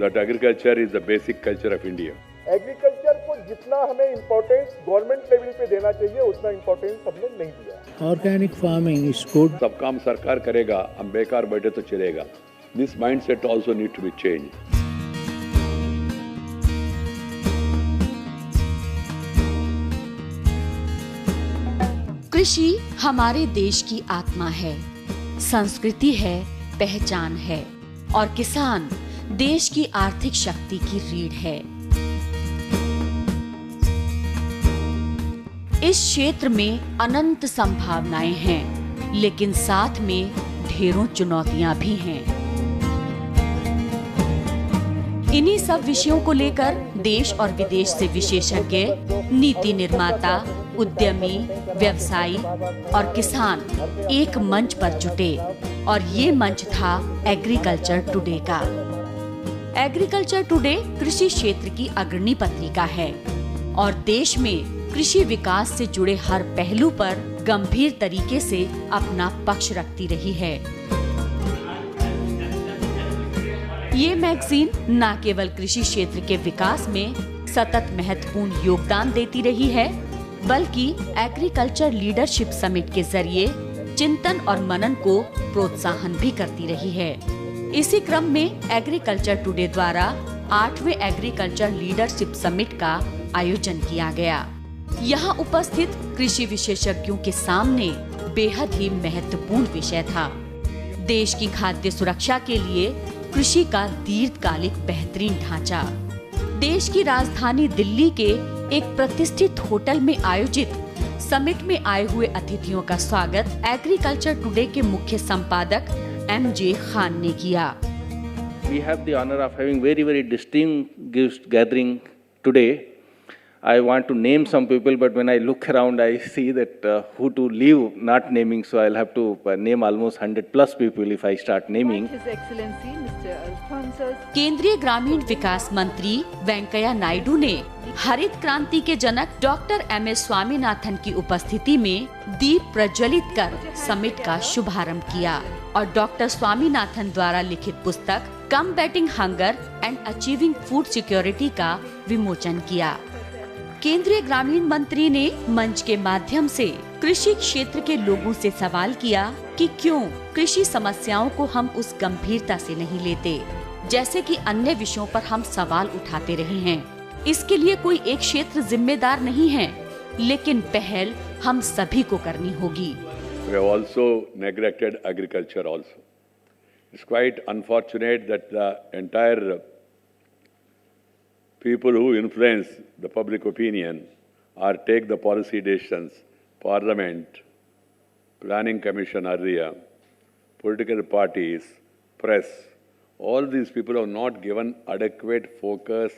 that agriculture is the basic culture of India. Agriculture को जितना हमें इम्पोर्टेंस गवर्नमेंट लेवल पे देना चाहिए उतना इम्पोर्टेंस हमने नहीं दिया। Organic farming is good. सब काम सरकार करेगा, हम बेकार बैठे तो चलेगा। This mindset also need to be changed. कृषि हमारे देश की आत्मा है, संस्कृति है, पहचान है और किसान देश की आर्थिक शक्ति की रीढ़ है। इस क्षेत्र में अनंत संभावनाएं हैं, लेकिन साथ में ढेरों चुनौतियां भी हैं। इन्हीं सब विषयों को लेकर देश और विदेश से विशेषज्ञ, नीति निर्माता, उद्यमी, व्यवसायी और किसान एक मंच पर जुटे और ये मंच था एग्रीकल्चर टुडे का। एग्रीकल्चर टुडे कृषि क्षेत्र की अग्रणी पत्रिका है और देश में कृषि विकास से जुड़े हर पहलू पर गंभीर तरीके से अपना पक्ष रखती रही है। ये मैगजीन न केवल कृषि क्षेत्र के विकास में सतत महत्वपूर्ण योगदान देती रही है, बल्कि एग्रीकल्चर लीडरशिप समिट के जरिए चिंतन और मनन को प्रोत्साहन भी करती रही है। इसी क्रम में एग्रीकल्चर टुडे द्वारा 8वें एग्रीकल्चर लीडरशिप समिट का आयोजन किया गया। यहाँ उपस्थित कृषि विशेषज्ञों के सामने बेहद ही महत्वपूर्ण विषय था। देश की खाद्य सुरक्षा के लिए कृषि का दीर्घकालिक बेहतरीन ढांचा। देश की राजधानी दिल्ली के एक प्रतिष्ठित होटल में आयोजित समिट में आए हुए अतिथियों का स्वागत एग्रीकल्चर टुडे के मुख्य संपादक MJ खान ने किया। We have the honor of having very distinguished gathering today. I want to name some people, but when I look around, I see that who to leave not naming, so I'll have to name almost 100+ people if I start naming. His Excellency Mr. Alphonsus. केंद्रीय ग्रामीण विकास मंत्री वेंकैया नायडू ने हरित क्रांति के जनक doctor MS Swaminathan की उपस्थिति में दीप प्रज्वलित कर समिट का शुभारंभ किया और डॉक्टर स्वामीनाथन द्वारा लिखित पुस्तक combating hunger and achieving food security का विमोचन किया। केंद्रीय ग्रामीण मंत्री ने मंच के माध्यम से कृषि क्षेत्र के लोगों से सवाल किया कि क्यों कृषि समस्याओं को हम उस गंभीरता से नहीं लेते, जैसे कि अन्य विषयों पर हम सवाल उठाते रहे हैं। इसके लिए कोई एक क्षेत्र जिम्मेदार नहीं है, लेकिन पहल हम सभी को करनी होगी। We have also neglected agriculture also. It's quite unfortunate that the entire people who influence the public opinion or take the policy decisions, Parliament, Planning Commission earlier, political parties, press, all these people have not given adequate focus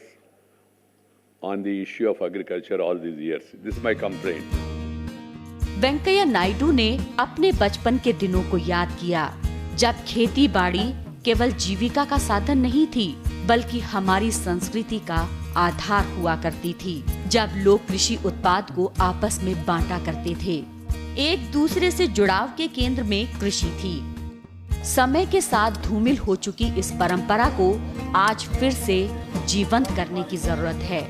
on the issue of agriculture all these years. This is my complaint. Venkaiah Naidu ने अपने बचपन के दिनों को याद किया, जब खेती बाड़ी केवल जीविका का साधन नहीं थी, बल्कि हमारी संस्कृति का आधार हुआ करती थी। जब लोग कृषि उत्पाद को आपस में बांटा करते थे, एक दूसरे से जुड़ाव के केंद्र में कृषि थी। समय के साथ धूमिल हो चुकी इस परंपरा को आज फिर से जीवंत करने की जरूरत है।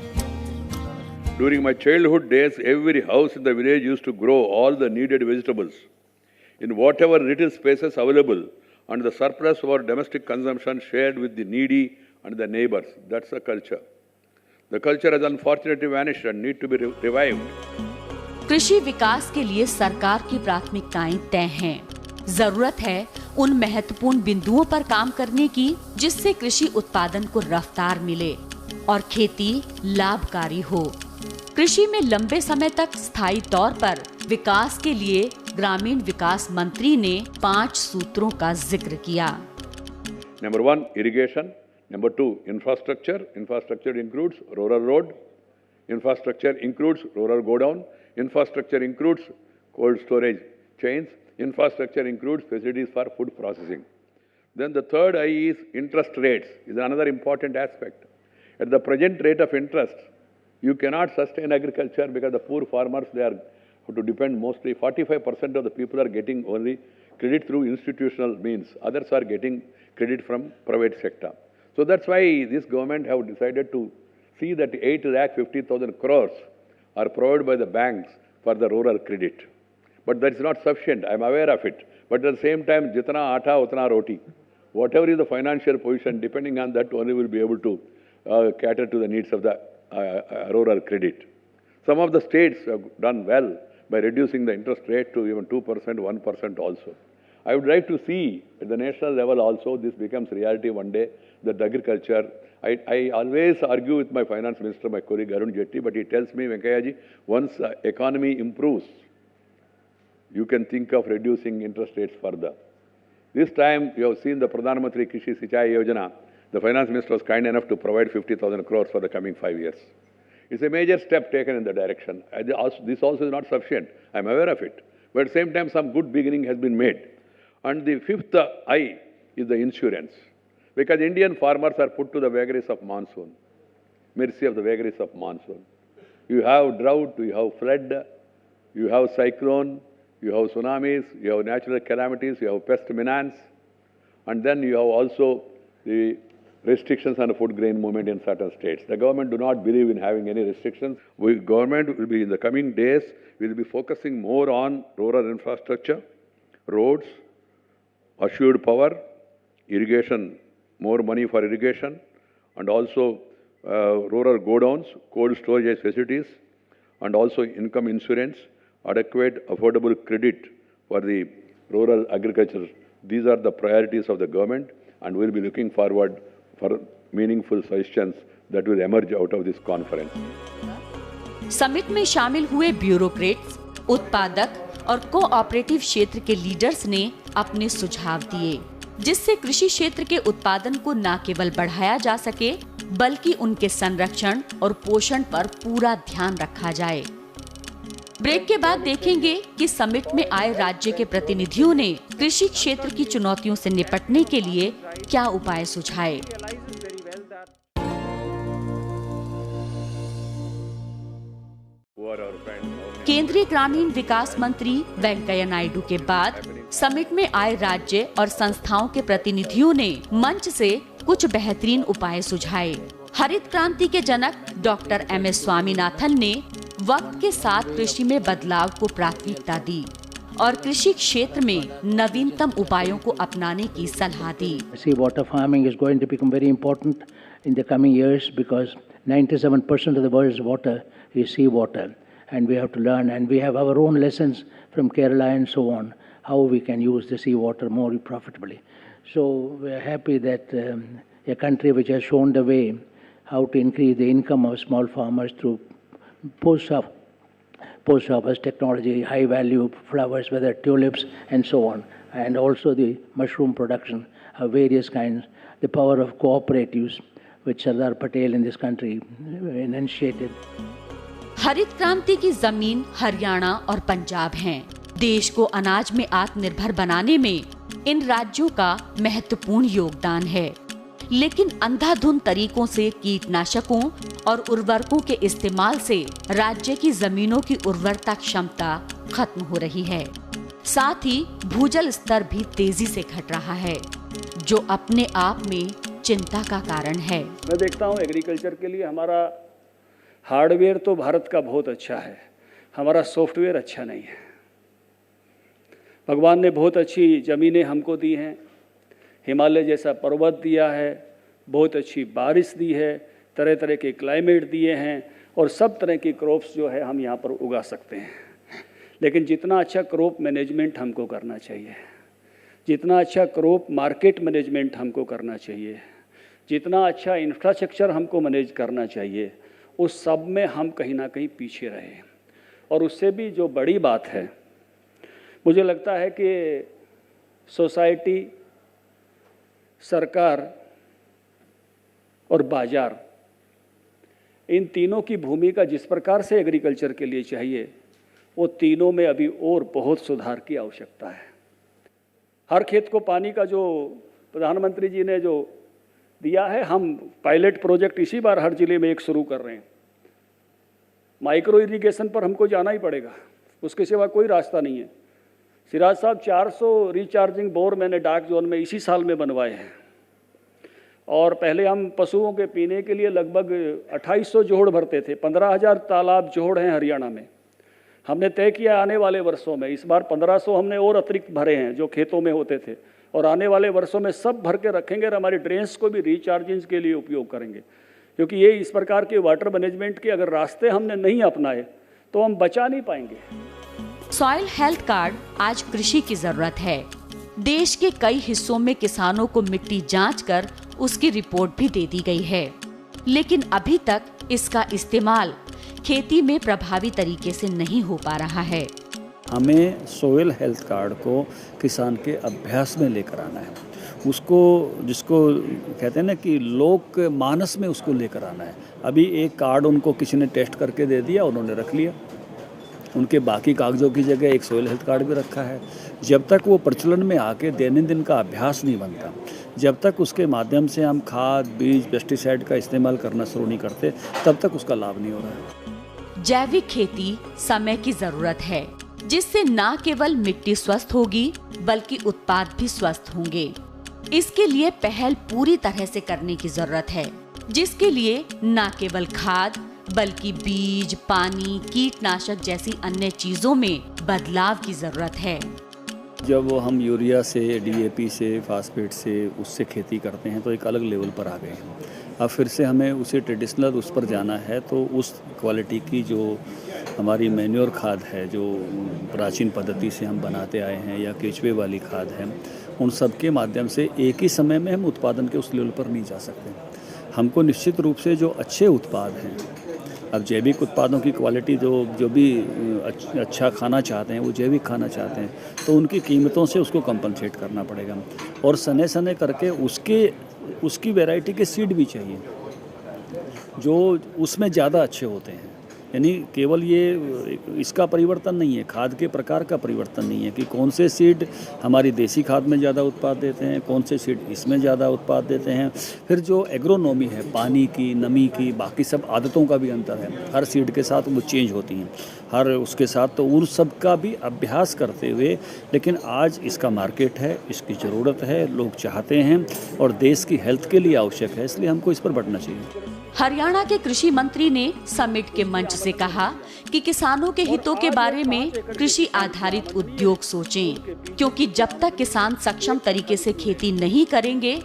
During my childhood days, every house in the village used to grow all the needed vegetables in whatever little spaces available, and the surplus for domestic consumption shared with the needy and the neighbors. That's the culture. The culture has unfortunately vanished and need to be revived. कृषि विकास के लिए सरकार की प्राथमिकताएं तय हैं। जरूरत है उन महत्वपूर्ण बिंदुओं पर काम करने की, जिससे कृषि उत्पादन को रफ्तार मिले और खेती लाभकारी हो। कृषि में लंबे समय तक स्थायी तौर पर विकास के लिए ग्रामीण विकास मंत्री ने 5 सूत्रों का जिक्र किया। Number 1, irrigation. Number 2, infrastructure. Infrastructure includes rural road. Infrastructure includes rural godown. Infrastructure includes cold storage chains. Infrastructure includes facilities for food processing. Then the third I is interest rates, is another important aspect. At the present rate of interest, you cannot sustain agriculture because the poor farmers, they are to depend mostly, 45% of the people are getting only credit through institutional means. Others are getting credit from private sector. So that's why this government have decided to see that 8,50,000 crores are provided by the banks for the rural credit. But that is not sufficient. I am aware of it. But at the same time, jitna aata utna roti. Whatever is the financial position, depending on that, only will be able to cater to the needs of the rural credit. Some of the states have done well by reducing the interest rate to even 2%, 1% also. I would like to see at the national level also this becomes reality one day, that agriculture. I always argue with my finance minister, my colleague Arun Jaitley, but he tells me, Venkaiah ji, once the economy improves, you can think of reducing interest rates further. This time, you have seen the Pradhan Mantri Krishi Sinchai Yojana. The finance minister was kind enough to provide 50,000 crores for the coming 5 years. It's a major step taken in the direction. This also is not sufficient. I'm aware of it. But at the same time, some good beginning has been made. And the fifth I is the insurance. Because Indian farmers are put to the vagaries of monsoon, mercy of the vagaries of monsoon. You have drought, you have flood, you have cyclone, you have tsunamis, you have natural calamities, you have pest menace, and then you have also the restrictions on the food grain movement in certain states. The government do not believe in having any restrictions. Government will be, in the coming days, will be focusing more on rural infrastructure, roads, assured power, irrigation, more money for irrigation, and also rural godowns, cold storage facilities, and also income insurance, adequate affordable credit for the rural agriculture. These are the priorities of the government, and we'll be looking forward for meaningful suggestions that will emerge out of this conference. Summit में शामिल हुए bureaucrats, उत्पादक और cooperative क्षेत्र के leaders ने अपने सुझाव दिए, जिससे कृषि क्षेत्र के उत्पादन को न केवल बढ़ाया जा सके, बल्कि उनके संरक्षण और पोषण पर पूरा ध्यान रखा जाए। ब्रेक के बाद देखेंगे कि समिट में आए राज्य के प्रतिनिधियों ने कृषि क्षेत्र की चुनौतियों से निपटने के लिए क्या उपाय सुझाए। केंद्रीय ग्रामीण विकास मंत्री वेंकैया नायडू के बाद समिट में आए राज्य और संस्थाओं के प्रतिनिधियों ने मंच से कुछ बेहतरीन उपाय सुझाए। हरित क्रांति के जनक डॉक्टर एम.एस. स्वामीनाथन ने वक्त के साथ कृषि में बदलाव को प्राथमिकता दी और कृषि क्षेत्र में नवीनतम उपायों को अपनाने की सलाह दी। Sea water farming is going to become very important in the coming years because 97% of the world's water is sea water, and we have to learn, and we have our own lessons from Kerala and so on, how we can use the sea water more profitably. So we are happy that a country which has shown the way how to increase the income of small farmers through post-harvest technology, high-value flowers, whether tulips and so on, and also the mushroom production of various kinds, the power of cooperatives, which Sardar Patel in this country initiated. हरित क्रांति की जमीन हरियाणा और पंजाब हैं। देश को अनाज में आत्मनिर्भर बनाने में इन राज्यों का महत्वपूर्ण योगदान है, लेकिन अंधाधुंध तरीकों से कीटनाशकों और उर्वरकों के इस्तेमाल से राज्य की जमीनों की उर्वरता क्षमता खत्म हो रही है। साथ ही भूजल स्तर भी तेजी से घट रहा है, जो अपने आप में चिंता का कारण है। मैं देखता हूँ एग्रीकल्चर के लिए हमारा हार्डवेयर तो भारत का बहुत अच्छा है, हमारा सॉफ्टवेयर अच्छा नहीं है। भगवान ने बहुत अच्छी ज़मीनें हमको दी हैं, हिमालय जैसा पर्वत दिया है, बहुत अच्छी बारिश दी है, तरह तरह के क्लाइमेट दिए हैं और सब तरह की क्रॉप्स जो है हम यहाँ पर उगा सकते हैं। लेकिन जितना अच्छा क्रॉप मैनेजमेंट हमको करना चाहिए, जितना अच्छा क्रॉप मार्केट मैनेजमेंट हमको करना चाहिए, जितना अच्छा इंफ्रास्ट्रक्चर हमको मैनेज करना चाहिए, उस सब में हम कहीं ना कहीं पीछे रहे। और उससे भी जो बड़ी बात है, मुझे लगता है कि सोसाइटी, सरकार और बाज़ार, इन तीनों की भूमिका जिस प्रकार से एग्रीकल्चर के लिए चाहिए, वो तीनों में अभी और बहुत सुधार की आवश्यकता है। हर खेत को पानी का जो प्रधानमंत्री जी ने जो दिया है, हम पायलट प्रोजेक्ट इसी बार हर ज़िले में एक शुरू कर रहे हैं। माइक्रो इरिगेशन पर हमको जाना ही पड़ेगा, उसके सिवा कोई रास्ता नहीं है। सिराज साहब 400 रिचार्जिंग बोर मैंने डाक जोन में इसी साल में बनवाए हैं और पहले हम पशुओं के पीने के लिए लगभग 2800 जोड़ भरते थे। 15,000 तालाब जोड़ हैं हरियाणा में। हमने तय किया आने वाले वर्षों में, इस बार 1500 हमने और अतिरिक्त भरे हैं जो खेतों में होते थे, और आने वाले वर्षों में सब भर के रखेंगे और हमारी ड्रेन्स को भी रिचार्जिंग के लिए उपयोग करेंगे, क्योंकि ये इस प्रकार के वाटर मैनेजमेंट के अगर रास्ते हमने नहीं अपनाए तो हम बचा नहीं पाएंगे। सॉइल हेल्थ कार्ड आज कृषि की जरूरत है। देश के कई हिस्सों में किसानों को मिट्टी जांच कर उसकी रिपोर्ट भी दे दी गई है, लेकिन अभी तक इसका इस्तेमाल खेती में प्रभावी तरीके से नहीं हो पा रहा है। हमें सोइल हेल्थ कार्ड को किसान के अभ्यास में लेकर आना है, उसको जिसको कहते हैं ना कि लोक मानस में उसको लेकर आना है। अभी एक कार्ड उनको किसी ने टेस्ट करके दे दिया, उन्होंने रख लिया, उनके बाकी कागज़ों की जगह एक सोइल हेल्थ कार्ड भी रखा है। जब तक वो प्रचलन में आके दैनंदिन का अभ्यास नहीं बनता, जब तक उसके माध्यम से हम खाद, बीज, पेस्टिसाइड का इस्तेमाल करना शुरू नहीं करते, तब तक उसका लाभ नहीं हो रहा है। जैविक खेती समय की जरूरत है, जिससे न केवल मिट्टी स्वस्थ होगी बल्कि उत्पाद भी स्वस्थ होंगे। इसके लिए पहल पूरी तरह से करने की जरूरत है, जिसके लिए न केवल खाद बल्कि बीज, पानी, कीटनाशक जैसी अन्य चीजों में बदलाव की जरूरत है। जब हम यूरिया से, DAP से, फास्फेट से उससे खेती करते हैं तो एक अलग लेवल पर आ गए हैं। अब फिर से हमें उसे ट्रेडिशनल उस पर जाना है, तो उस क्वालिटी की जो हमारी मैन्योर खाद है, जो प्राचीन पद्धति से हम बनाते आए हैं, या केचुए वाली खाद है, उन सब के माध्यम से एक ही समय में हम उत्पादन के उस लेवल पर नहीं जा सकते। हमको निश्चित रूप से जो अच्छे उत्पाद हैं, अब जैविक उत्पादों की क्वालिटी जो भी अच्छा खाना चाहते हैं, वो जैविक खाना चाहते हैं, तो उनकी कीमतों से उसको कंपनसेट करना पड़ेगा, और सने सने करके उसकी वैरायटी के सीड भी चाहिए जो उसमें ज़्यादा अच्छे होते हैं। यानी केवल ये इसका परिवर्तन नहीं है, खाद के प्रकार का परिवर्तन नहीं है कि कौन से सीड हमारी देसी खाद में ज़्यादा उत्पाद देते हैं, कौन से सीड इसमें ज़्यादा उत्पाद देते हैं। फिर जो एग्रोनॉमी है, पानी की, नमी की, बाकी सब आदतों का भी अंतर है, हर सीड के साथ वो चेंज होती हैं, हर उसके साथ, तो उन सब का भी अभ्यास करते हुए। लेकिन आज इसका मार्केट है, इसकी ज़रूरत है, लोग चाहते हैं और देश की हेल्थ के लिए आवश्यक है, इसलिए हमको इस पर बढ़ना चाहिए। हरियाणा के कृषि मंत्री ने समिट के मंच से कहा कि किसानों के हितों के बारे में कृषि आधारित उद्योग सोचें, क्योंकि जब तक किसान सक्षम तरीके से खेती नहीं करेंगे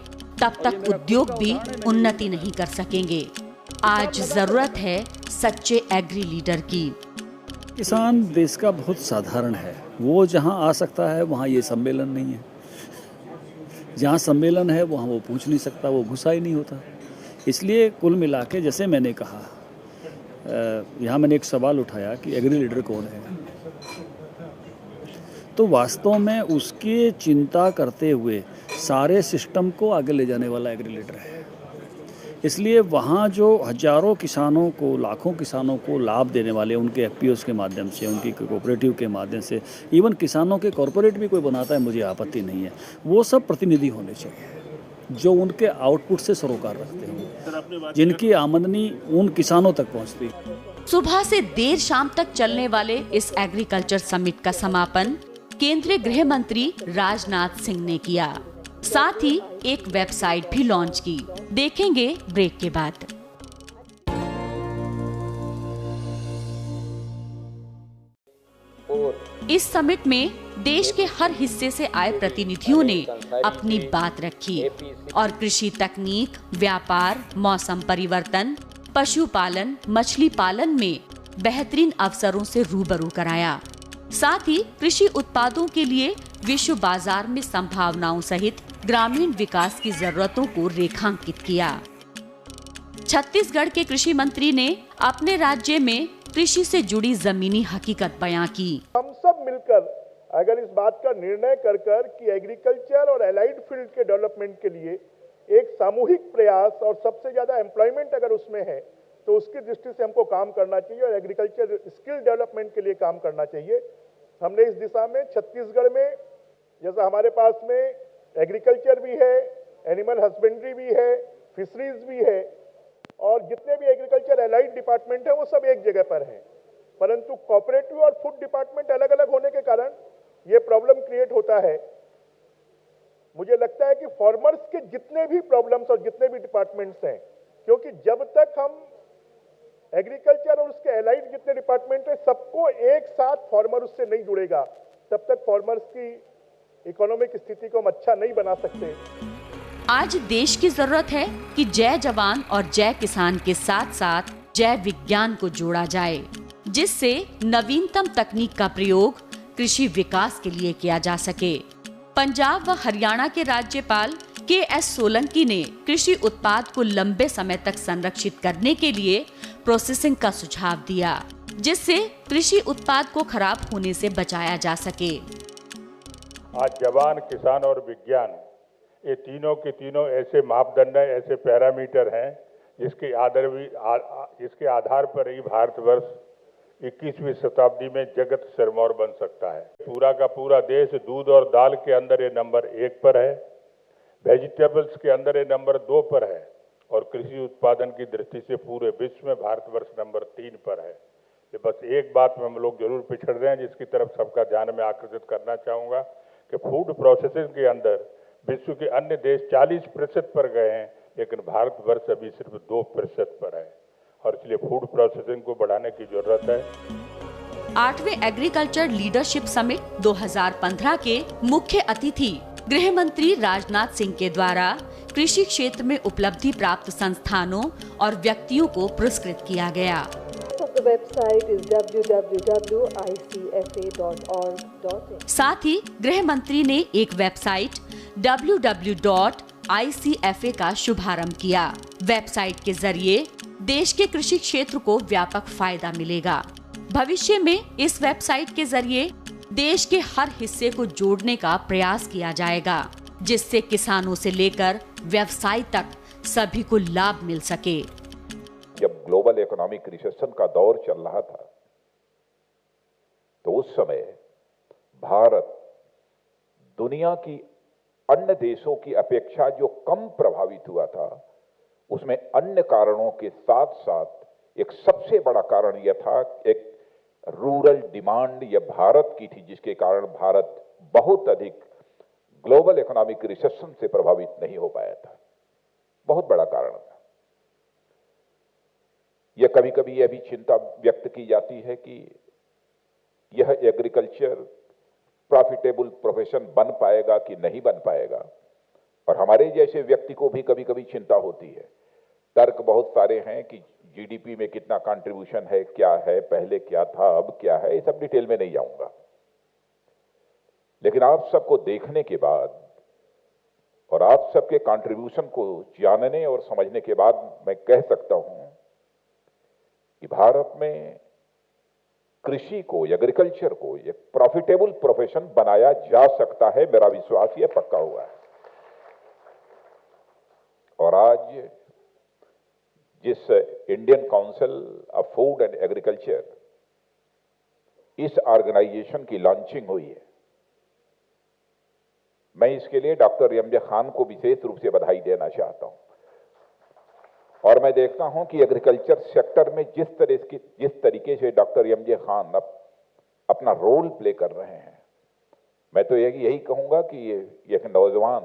तब तक उद्योग भी उन्नति नहीं कर सकेंगे। आज जरूरत है सच्चे एग्री लीडर की। किसान देश का बहुत साधारण है, वो जहाँ आ सकता है वहाँ ये सम्मेलन नहीं है, जहाँ सम्मेलन है वहाँ वो पूछ नहीं सकता, वो घुसा ही नहीं होता। इसलिए कुल मिला के, जैसे मैंने कहा, यहाँ मैंने एक सवाल उठाया कि एग्री लीडर कौन है, तो वास्तव में उसकी चिंता करते हुए सारे सिस्टम को आगे ले जाने वाला एग्री लीडर है। इसलिए वहाँ जो हजारों किसानों को, लाखों किसानों को लाभ देने वाले, उनके FPOs के माध्यम से, उनकी कोऑपरेटिव के माध्यम से, इवन किसानों के कॉरपोरेट भी कोई बनाता है, मुझे आपत्ति नहीं है, वो सब प्रतिनिधि होने चाहिए जो उनके आउटपुट से सरोकार रखते हैं, जिनकी आमदनी उन किसानों तक पहुंचती है। सुबह से देर शाम तक चलने वाले इस एग्रीकल्चर समिट का समापन केंद्रीय गृह मंत्री राजनाथ सिंह ने किया। साथ ही एक वेबसाइट भी लॉन्च की। देखेंगे ब्रेक के बाद। इस समिट में देश के हर हिस्से से आए प्रतिनिधियों ने अपनी बात रखी और कृषि तकनीक, व्यापार, मौसम परिवर्तन, पशुपालन, मछली पालन में बेहतरीन अवसरों से रूबरू कराया। साथ ही कृषि उत्पादों के लिए विश्व बाजार में संभावनाओं सहित ग्रामीण विकास की जरूरतों को रेखांकित किया। छत्तीसगढ़ के कृषि मंत्री ने अपने राज्य में कृषि से जुड़ी जमीनी हकीकत बयां की। हम सब मिलकर अगर इस बात का निर्णय कर कि एग्रीकल्चर और एलाइड फील्ड के डेवलपमेंट के लिए एक सामूहिक प्रयास और सबसे ज्यादा एम्प्लॉयमेंट अगर उसमें है, तो उसकी दृष्टि से हमको काम करना चाहिए और एग्रीकल्चर स्किल डेवलपमेंट के लिए काम करना चाहिए। हमने इस दिशा में छत्तीसगढ़ में, जैसा हमारे पास में एग्रीकल्चर भी है, एनिमल हस्बेंड्री भी है, फिशरीज भी है, और जितने भी एग्रीकल्चर एलाइड डिपार्टमेंट है वो सब एक जगह पर हैं। परंतु कोऑपरेटिव और फूड डिपार्टमेंट अलग अलग होने के कारण ये प्रॉब्लम क्रिएट होता है मुझे लगता है कि फार्मर्स के जितने भी प्रॉब्लम्स और जितने भी डिपार्टमेंट्स हैं, क्योंकि जब तक हम एग्रीकल्चर और उसके एलाइड जितने डिपार्टमेंट हैं सबको एक साथ फार्मर उससे नहीं जुड़ेगा, तब तक फार्मर्स की इकोनॉमिक स्थिति को हम अच्छा नहीं बना सकते। आज देश की जरूरत है कि जय जवान और जय किसान के साथ साथ जय विज्ञान को जोड़ा जाए, जिससे नवीनतम तकनीक का प्रयोग कृषि विकास के लिए किया जा सके। पंजाब व हरियाणा के राज्यपाल के.एस. सोलंकी ने कृषि उत्पाद को लंबे समय तक संरक्षित करने के लिए प्रोसेसिंग का सुझाव दिया, जिससे कृषि उत्पाद को खराब होने से बचाया जा सके। आज जवान, किसान और विज्ञान, ये तीनों के तीनों ऐसे मापदंड हैं, ऐसे पैरामीटर हैं जिसके आधार पर ही भारतवर्ष 21वीं शताब्दी में जगत सिरमौर बन सकता है। पूरा का पूरा देश दूध और दाल के अंदर ये नंबर 1 पर है, वेजिटेबल्स के अंदर ये नंबर 2 पर है, और कृषि उत्पादन की दृष्टि से पूरे विश्व में भारतवर्ष नंबर 3 पर है। ये बस एक बात में हम लोग जरूर पिछड़ रहे हैं, जिसकी तरफ सबका ध्यान में आकर्षित करना चाहूँगा कि फूड प्रोसेसिंग के अंदर विश्व के अन्य देश 40% पर गए हैं, लेकिन भारतवर्ष अभी सिर्फ 2% पर है, और इसलिए फूड प्रोसेसिंग को बढ़ाने की जरूरत है। 8वें एग्रीकल्चर लीडरशिप समिट 2015 के मुख्य अतिथि गृह मंत्री राजनाथ सिंह के द्वारा कृषि क्षेत्र में उपलब्धि प्राप्त संस्थानों और व्यक्तियों को पुरस्कृत किया गया। The website is www.icfa.org.in। साथ ही गृह मंत्री ने एक वेबसाइट www.icfa का शुभारंभ किया। वेबसाइट के जरिए देश के कृषि क्षेत्र को व्यापक फायदा मिलेगा। भविष्य में इस वेबसाइट के जरिए देश के हर हिस्से को जोड़ने का प्रयास किया जाएगा, जिससे किसानों से लेकर व्यवसाय तक सभी को लाभ मिल सके। जब ग्लोबल इकोनॉमिक रिसेशन का दौर चल रहा था, तो उस समय भारत दुनिया की अन्य देशों की अपेक्षा जो कम प्रभावित हुआ था, उसमें अन्य कारणों के साथ साथ एक सबसे बड़ा कारण यह था, एक रूरल डिमांड यह भारत की थी, जिसके कारण भारत बहुत अधिक ग्लोबल इकोनॉमिक रिसेशन से प्रभावित नहीं हो पाया था। बहुत बड़ा कारण था। यह कभी कभी यह भी चिंता व्यक्त की जाती है कि यह एग्रीकल्चर प्रॉफिटेबल प्रोफेशन बन पाएगा कि नहीं बन पाएगा, और हमारे जैसे व्यक्ति को भी कभी कभी चिंता होती है। तर्क बहुत सारे हैं कि जीडीपी में कितना कंट्रीब्यूशन है, क्या है, पहले क्या था, अब क्या है, ये सब डिटेल में नहीं जाऊंगा। लेकिन आप सबको देखने के बाद और आप सबके कंट्रीब्यूशन को जानने और समझने के बाद मैं कह सकता हूं कि भारत में कृषि को, एग्रीकल्चर को एक प्रॉफिटेबल प्रोफेशन बनाया जा सकता है। मेरा विश्वास यह पक्का हुआ है। और आज जिस Indian council of food and agriculture, इस ऑर्गेनाइजेशन की लॉन्चिंग हुई है, मैं इसके लिए डॉक्टर एम जे खान को विशेष रूप से बधाई देना चाहता हूं। और मैं देखता हूं कि एग्रीकल्चर सेक्टर में जिस तरीके से डॉक्टर एम जे खान अपना रोल प्ले कर रहे हैं, मैं तो यही कहूंगा कि ये एक नौजवान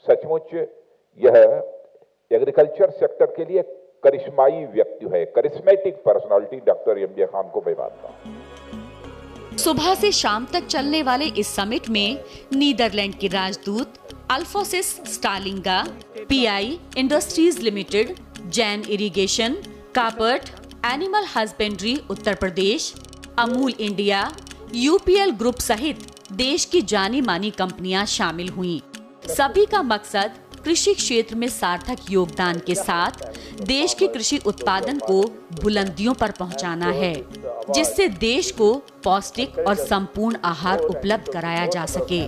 सचमुच यह एग्रीकल्चर सेक्टर के लिए करिश्माई व्यक्ति है, charismatic personality doctor M J Khan को मैं मानता हूं। सुबह से शाम तक चलने वाले इस समिट में नीदरलैंड के राजदूत Alphonsus Stoelinga, PI industries limited, Jain irrigation, कापर्ट, animal husbandry Uttar Pradesh, Amul India, UPL group सहित देश की जानी मानी कंपनियां शामिल हुईं। सभी का मकसद कृषि क्षेत्र में सार्थक योगदान के साथ देश के कृषि उत्पादन को बुलंदियों पर पहुंचाना है, जिससे देश को पौष्टिक और संपूर्ण आहार उपलब्ध कराया जा सके।